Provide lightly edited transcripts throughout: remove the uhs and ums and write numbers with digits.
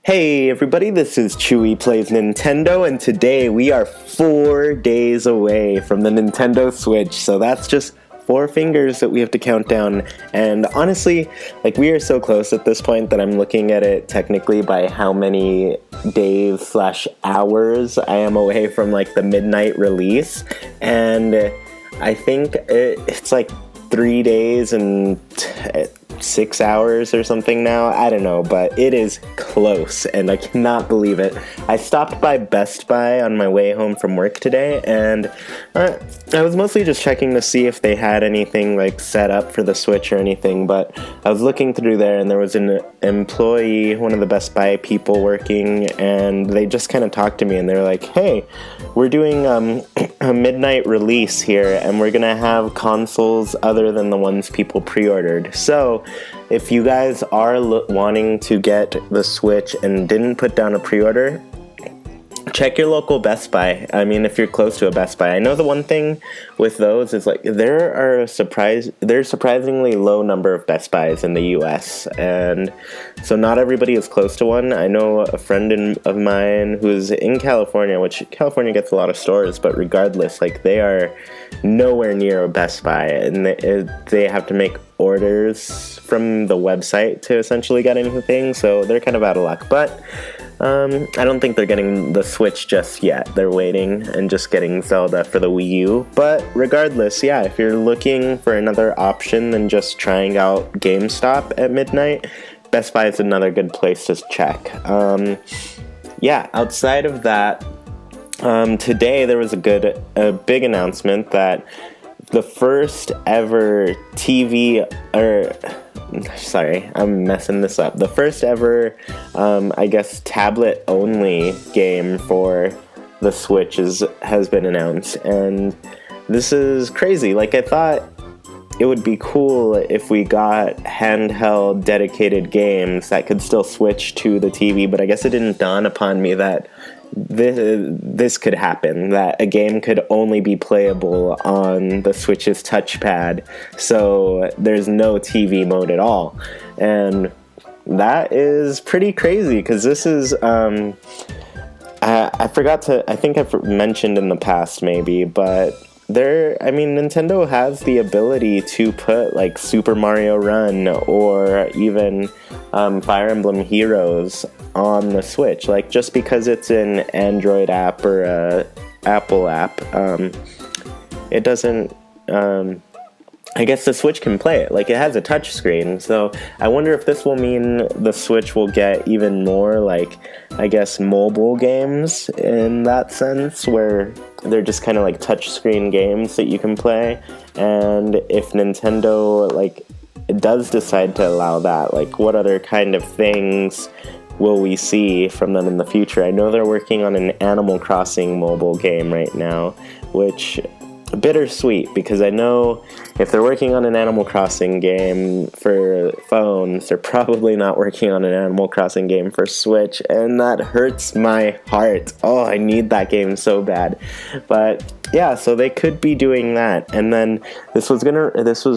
Hey everybody, this is Chewy Plays Nintendo, and today we are 4 days away from the Nintendo Switch, so that's just 4 fingers that we have to count down. And honestly, we are so close at this point that I'm looking at it technically by how many days/hours I am away from the midnight release, and I think it's 3 days and 6 hours or something now. I don't know, but it is close, and I cannot believe it. I stopped by Best Buy on my way home from work today, and I was mostly just checking to see if they had anything set up for the Switch or anything, but I was looking through there, and there was an employee, one of the Best Buy people working, and they just kind of talked to me, and they were like, hey, we're doing a midnight release here, and we're gonna have consoles other than the ones people pre-ordered. So if you guys are wanting to get the Switch and didn't put down a pre-order, check your local Best Buy. I mean, if you're close to a Best Buy. I know the one thing with those is there's a surprisingly low number of Best Buys in the US, and so not everybody is close to one. I know a friend of mine who's in California, which California gets a lot of stores, but regardless, they are nowhere near a Best Buy, and they have to make orders from the website to essentially get anything, so they're kind of out of luck. But I don't think they're getting the Switch just yet. They're waiting and just getting Zelda for the Wii U. But regardless, yeah, if you're looking for another option than just trying out GameStop at midnight, Best Buy is another good place to check. Yeah, outside of that, today there was a big announcement that the first ever I'm messing this up. The first ever, tablet-only game for the Switch has been announced, and this is crazy. I thought it would be cool if we got handheld dedicated games that could still switch to the TV, but I guess it didn't dawn upon me that this could happen, that a game could only be playable on the Switch's touchpad, so there's no TV mode at all. And that is pretty crazy, because this is I think I've mentioned in the past maybe, but Nintendo has the ability to put Super Mario Run or even Fire Emblem Heroes on the Switch. Just because it's an Android app or a Apple app, it doesn't. I guess the Switch can play it. It has a touch screen, so I wonder if this will mean the Switch will get even more, mobile games in that sense, where they're just kind of touch screen games that you can play. And if Nintendo, does decide to allow that, what other kind of things will we see from them in the future? I know they're working on an Animal Crossing mobile game right now, which bittersweet, because I know if they're working on an Animal Crossing game for phones, they're probably not working on an Animal Crossing game for Switch, and that hurts my heart. Oh, I need that game so bad. But yeah, so they could be doing that. And then this was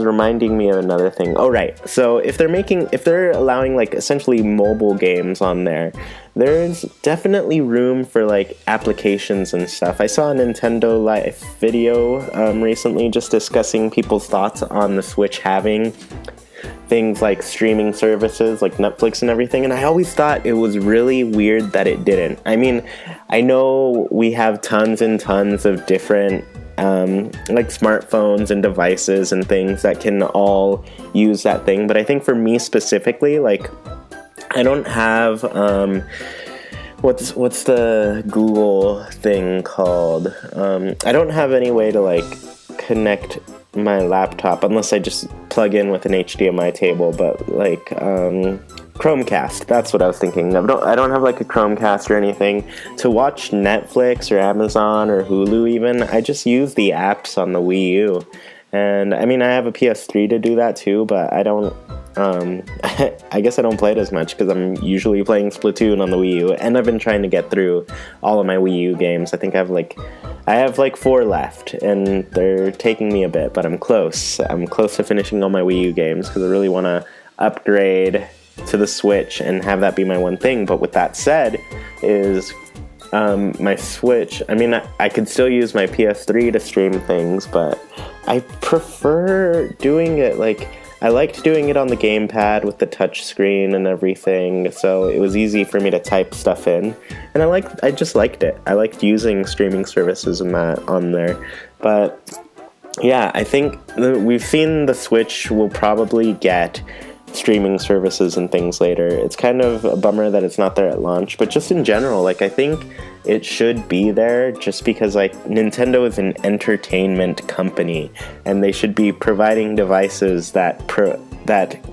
reminding me of another thing. Oh right, so if they're allowing essentially mobile games on there's definitely room for applications and stuff. I saw a Nintendo Life video recently just discussing people's thoughts on the Switch having things like streaming services like Netflix and everything, and I always thought it was really weird that it didn't. I know we have tons and tons of different smartphones and devices and things that can all use that thing, but I think for me specifically, I don't have what's the Google thing called? I don't have any way to connect my laptop unless I just plug in with an HDMI cable, but Chromecast, that's what I was thinking. I don't have a Chromecast or anything to watch Netflix or Amazon or Hulu even. I just use the apps on the Wii U. And I have a PS3 to do that too, but I don't I guess I don't play it as much because I'm usually playing Splatoon on the Wii U, and I've been trying to get through all of my Wii U games. I think I have 4 left, and they're taking me a bit, but I'm close. I'm close to finishing all my Wii U games because I really want to upgrade to the Switch and have that be my one thing. But with that said, is my Switch, I mean, I could still use my PS3 to stream things, but I prefer doing it I liked doing it on the gamepad with the touch screen and everything, so it was easy for me to type stuff in, and I just liked it. I liked using streaming services and that on there. But yeah, I think we've seen the Switch will probably get streaming services and things later. It's kind of a bummer that it's not there at launch, but just in general, I think it should be there, just because Nintendo is an entertainment company and they should be providing devices that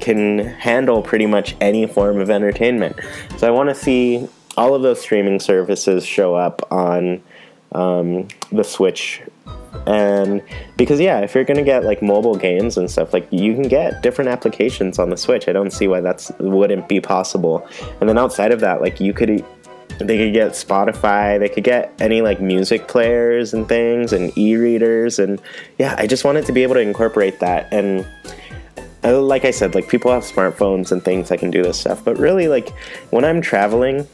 can handle pretty much any form of entertainment. So I want to see all of those streaming services show up on the Switch. And because if you're gonna get mobile games and stuff, you can get different applications on the Switch. I don't see why that wouldn't be possible. And then outside of that, they could get Spotify, they could get any music players and things, and e-readers, and I just wanted to be able to incorporate that. And like I said, people have smartphones and things that can do this stuff, but really when I'm traveling,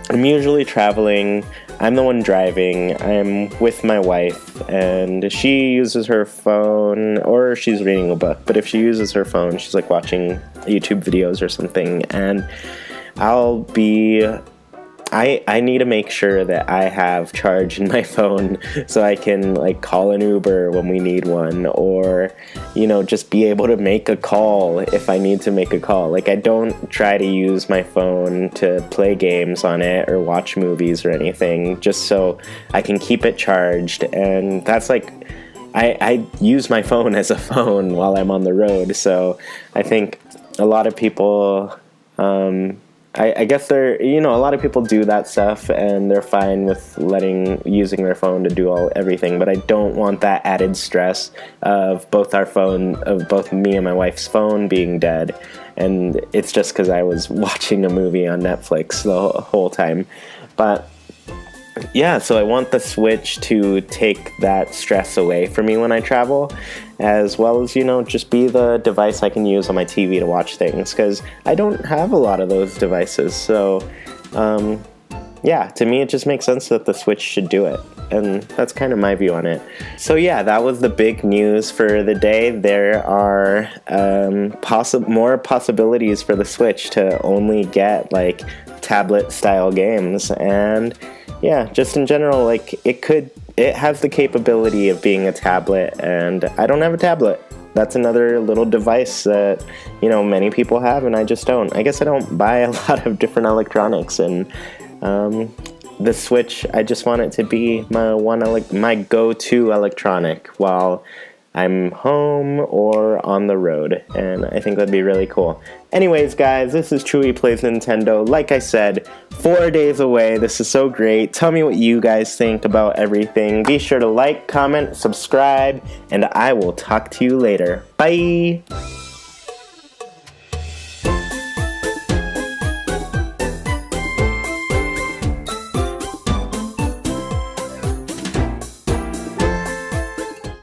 I'm usually traveling, I'm the one driving, I'm with my wife, and she uses her phone, or she's reading a book, but if she uses her phone, she's watching YouTube videos or something, and I need to make sure that I have charge in my phone so I can call an Uber when we need one, or just be able to make a call if I need to make a call. I don't try to use my phone to play games on it or watch movies or anything, just so I can keep it charged. And that's I use my phone as a phone while I'm on the road. So I think a lot of people I guess a lot of people do that stuff and they're fine with using their phone to do everything, but I don't want that added stress of both me and my wife's phone being dead, and it's just because I was watching a movie on Netflix the whole time. But so I want the Switch to take that stress away from me when I travel, as well as, just be the device I can use on my TV to watch things, because I don't have a lot of those devices. So, to me, it just makes sense that the Switch should do it, and that's kind of my view on it. So that was the big news for the day. There are more possibilities for the Switch to only get, tablet-style games, and just in general, it has the capability of being a tablet, and I don't have a tablet. That's another little device that, many people have, and I just don't. I guess I don't buy a lot of different electronics, and the Switch, I just want it to be my go-to electronic while I'm home or on the road, and I think that'd be really cool. Anyways, guys, this is Chewy Plays Nintendo. Like I said, 4 days away. This is so great. Tell me what you guys think about everything. Be sure to comment, subscribe, and I will talk to you later. Bye!